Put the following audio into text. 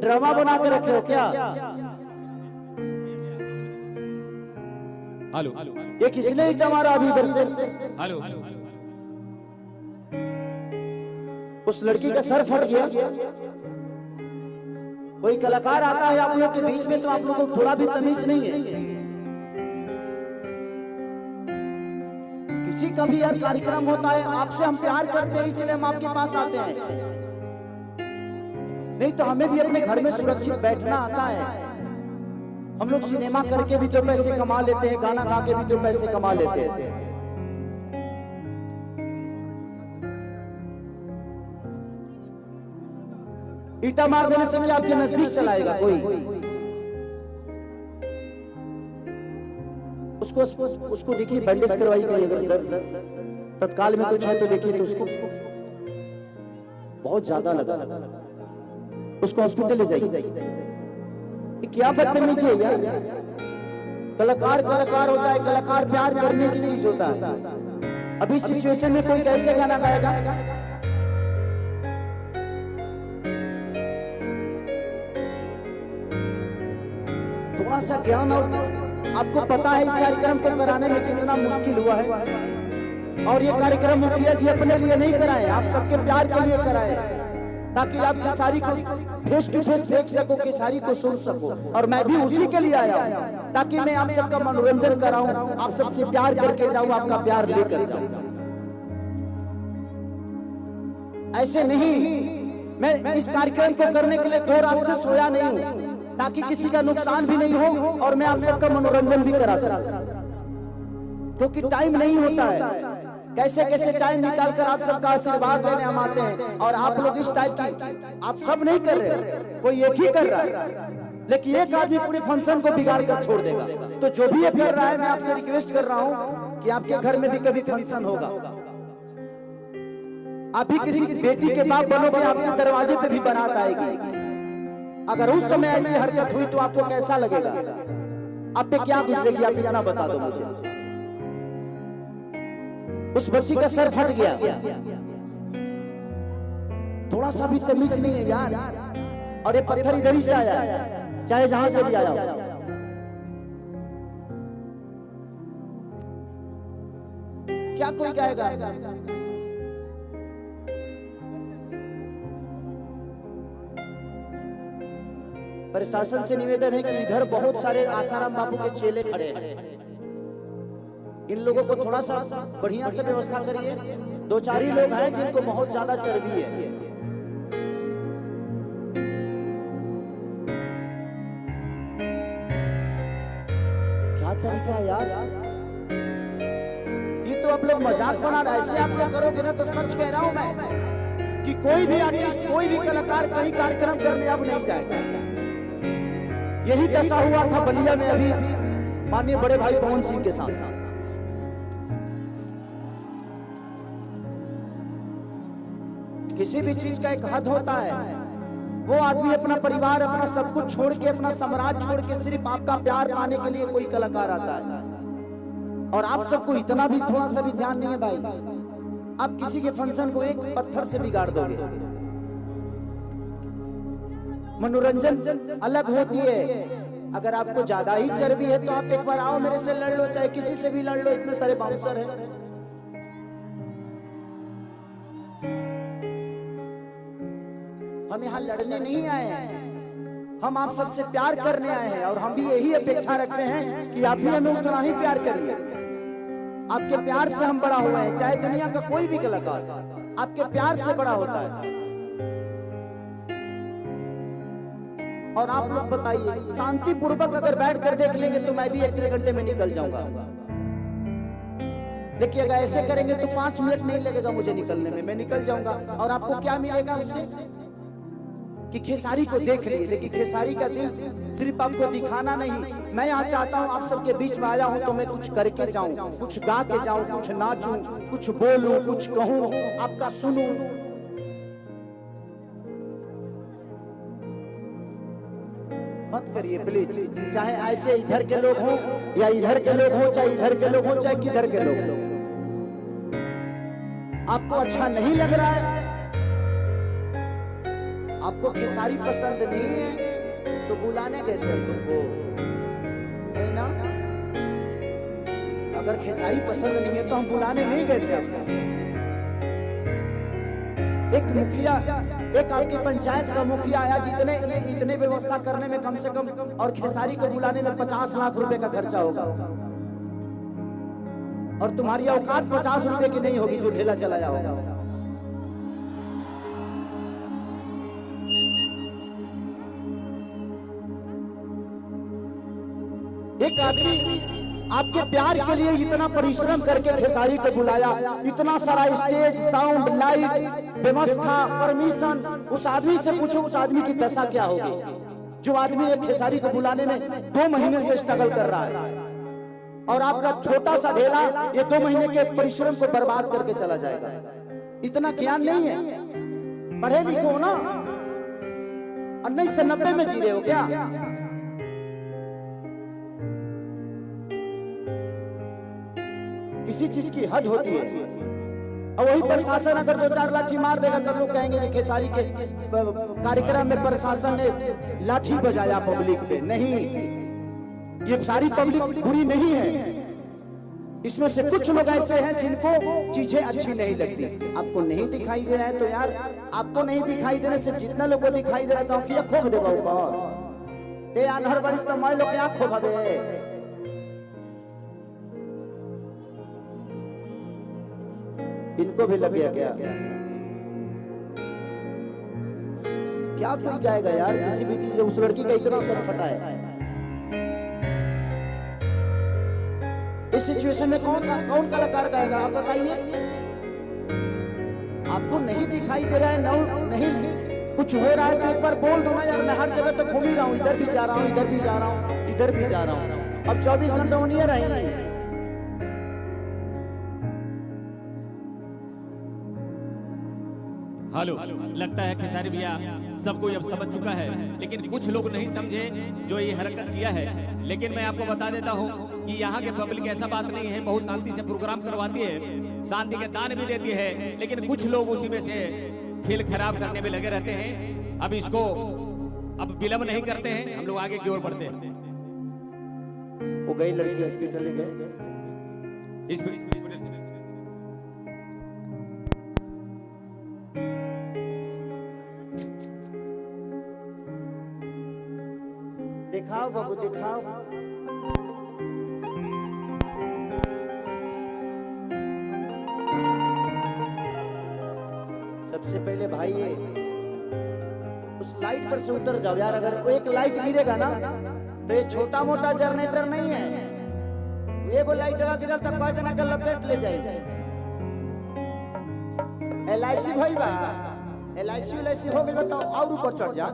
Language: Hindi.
ड्रामा बना के रखे हो क्या? हेलो ये किसने ईटा मारा अभी इधर से? हेलो उस लड़की का सर फट गया। कोई कलाकार आता है आप लोग के बीच में तो आप लोगों को थोड़ा भी तमीज नहीं है। किसी का भी यार कार्यक्रम होता है, आपसे हम प्यार करते हैं इसलिए हम आपके पास आते हैं, नहीं तो हमें भी अपने घर में सुरक्षित बैठना आता है। हम लोग सिनेमा करके भी तो पैसे कमा लेते हैं, गाना गा के भी तो पैसे कमा लेते हैं। ईटा मार देने से क्या आपके नजदीक चलाएगा कोई? उसको देखिए, बैंडेज करवाई गई, अगर दर्द तत्काल में कुछ है तो देखिए, तो उसको बहुत ज्यादा लगा, उसको हॉस्पिटल ले जाइए। क्या बदतमीजी है यार। कलाकार कलाकार होता है, कलाकार प्यार करने की चीज होता है। अभी सिचुएशन में कोई कैसे गाना गाएगा? थोड़ा सा ज्ञान, और आपको पता है इस कार्यक्रम को कराने में कितना मुश्किल हुआ है। और ये कार्यक्रम मुखिया जी अपने लिए नहीं कराए, आप सबके प्यार के लिए कराए, ताकि आप खेसारी को फेस टू फेस देख सको, खेसारी को सुन सको। और मैं भी उसी के लिए आया हूं, ताकि मैं आप सबका मनोरंजन कराऊं, आप सबसे प्यार करके जाऊं, आपका प्यार लेकर जाऊं। ऐसे नहीं, मैं इस कार्यक्रम को करने के लिए 2 रात से सोया नहीं हूं, ताकि किसी का नुकसान भी नहीं हो और मैं आप सबका मनोरंजन भी करा सकूं, क्योंकि टाइम नहीं होता है। कैसे कैसे टाइम निकाल कर आप सबका आशीर्वाद लेने हम आते हैं, और आप लोग इस टाइप की आप सब नहीं कर रहे, कोई एक ही कर रहा है, लेकिन एक आदमी पूरे फंक्शन को बिगाड़ कर छोड़ देगा। तो जो भी ये कर रहा है, मैं आपसे रिक्वेस्ट कर रहा हूं कि आपके घर में भी कभी फंक्शन होगा, आप भी किसी बेटी के बाप बनोगे, आपके दरवाजे पे भी बारात आएगी। अगर उस समय ऐसी हरकत हुई तो आपको कैसा लगेगा? आप पे क्या गुजरेगी, आप इतना बता दो मुझे। उस बच्ची का सर फट गया, थोड़ा सा भी तमीज नहीं है यार। और ये पत्थर इधर ही से आया, चाहे जहां से भी आया हो। क्या कोई गाएगा? प्रशासन से निवेदन है कि इधर बहुत सारे आसाराम बाबू के चेले खड़े हैं, इन लोगों को थोड़ा सा बढ़िया से व्यवस्था करिए। 2-4 ही लोग हैं जिनको बहुत ज्यादा चर्बी है। क्या तरीका है यार, ये तो आप लोग मजाक बना रहे। ऐसे आप लोग करोगे ना तो सच कह रहा हूं मैं कि कोई भी आर्टिस्ट, कोई भी कलाकार कहीं कार्यक्रम करने अब नहीं जाएगा। यही दशा हुआ था बलिया में अभी माननीय बड़े भाई पवन सिंह के साथ। किसी भी चीज का एक हद होता है। वो आदमी अपना परिवार, अपना सब कुछ छोड़ के, अपना साम्राज्य छोड़ के सिर्फ आपका प्यार पाने के लिए कोई कलाकार आता है। और आप सबको इतना भी थोड़ा सा भी ध्यान नहीं है भाई। आप किसी के फंक्शन को एक पत्थर से बिगाड़ दोगे। मनोरंजन अलग होती है। अगर आपको ज्यादा ही चर्बी है तो आप एक बार आओ, मेरे से लड़ लो, चाहे किसी से भी लड़ लो, इतने सारे बाउंसर हैं। हम यहाँ लड़ने नहीं आए हैं, हम आप सबसे प्यार करने आए हैं। और हम भी यही अपेक्षा रखते हैं कि आप भी हमें उतना ही प्यार करिए। आपके प्यार से हम बड़ा हुए हैं, चाहे दुनिया का कोई भी कलाकार आपके प्यार से बड़ा होता है। और आप लोग बताइए, शांति पूर्वक अगर बैठ कर देख लेंगे तो मैं भी 1-1.5 घंटे में निकल जाऊंगा। लेकिन अगर ऐसे करेंगे तो 5 मिनट नहीं लगेगा मुझे निकलने में, मैं निकल जाऊंगा। और आपको क्या मिलेगा उससे कि खेसारी को देख लिए, लेकिन खेसारी का दिल सिर्फ आपको दिखाना नहीं। मैं यहाँ चाहता हूँ, आप सबके बीच में आया हूँ तो मैं कुछ करके जाऊं, कुछ गा के जाऊं, कुछ नाचूं, कुछ बोलूं, कुछ कहूं, आपका सुनूं। मत करिए प्लीज, चाहे ऐसे इधर के लोग हों या इधर के लोग हों, चाहे इधर के लोग हों, चाहे किधर के लोग हों। आपको अच्छा नहीं लग रहा है, आप आपको खेसारी पसंद नहीं है तो बुलाने गए थे हम तुमको, नहीं ना? अगर खेसारी पसंद नहीं है तो हम बुलाने नहीं गए थे आपको। एक मुखिया, एक आपकी पंचायत का मुखिया आया, इतने व्यवस्था करने में कम से कम और खेसारी को बुलाने में 50 लाख रुपए का खर्चा होगा, और तुम्हारी औकात 50 रुपए की नहीं होगी जो ढेला चलाया होगा। एक आदमी आपके प्यार के लिए इतना परिश्रम करके खेसारी को बुलाया, इतना सारा स्टेज, साउंड, लाइट, व्यवस्था, परमिशन। उस आदमी से पूछो उस आदमी की दशा क्या होगी, जो आदमी एक खेसारी को बुलाने में 2 महीने से स्ट्रगल कर रहा है, और आपका छोटा सा ढेला ये 2 महीने के परिश्रम को बर्बाद करके चला जाएगा। इतना ज्ञान नहीं है, पढ़े लिखे हो ना? 1990 में जी रहे हो क्या? किसी चीज की हद होती है, और वही प्रशासन अगर 2-4 लाठी मार देगा तो लोग कहेंगे कि खेसारी के कार्यक्रम में प्रशासन ने लाठी बजाया पब्लिक पे। नहीं, ये सारी पब्लिक बुरी नहीं है, इसमें से कुछ लोग ऐसे हैं जिनको चीजें अच्छी नहीं लगती। आपको नहीं दिखाई दे रहा है तो यार, आपको नहीं दिखाई देने से जितना लोग को दिखाई दे रहा है तो आंखिया खोब देबा ऊपर ते हर बारिश तो मैं लोग आंख खोबे। इनको भी लग गया क्या कोई गाएगा यार किसी भी चीज? उस लड़की का इतना सर फटा है। इस सिचुएशन में कौन कलाकार गाएगा आप बताइए? आपको नहीं दिखाई दे रहा है, नहीं कुछ हो रहा है तो एक बार बोल दो ना यार, मैं हर जगह तो घूम ही रहा हूँ, इधर भी जा रहा हूँ, इधर भी जा रहा हूँ, इधर भी जा रहा हूँ। अब 24 घंटे नहीं रहेंगे। हेलो, लगता है खेसारी भैया सबको अब समझ चुका है, लेकिन कुछ लोग नहीं समझे जो ये हरकत किया है। लेकिन मैं आपको बता देता हूँ कि यहाँ के पब्लिक ऐसा बात नहीं है, बहुत शांति से प्रोग्राम करवाती है, शांति के दान भी देती है, लेकिन कुछ लोग उसी में से खेल खराब करने में लगे रहते हैं। अब इसको अब विलंब नहीं करते हैं, हम लोग आगे की ओर बढ़ते हैं। वो गई लड़की हॉस्पिटल गए, दिखाओ बाबू दिखाओ। सबसे पहले भाई ये उस लाइट पर से उतर जाओ यार। अगर वो एक लाइट गिरेगा ना तो ये छोटा मोटा जनरेटर नहीं है, एगो लाइट गिरल तो कई जना के लपेट ले जाए। LIC भइल बा, LIC हो गइल बा तो और ऊपर चढ़ जा।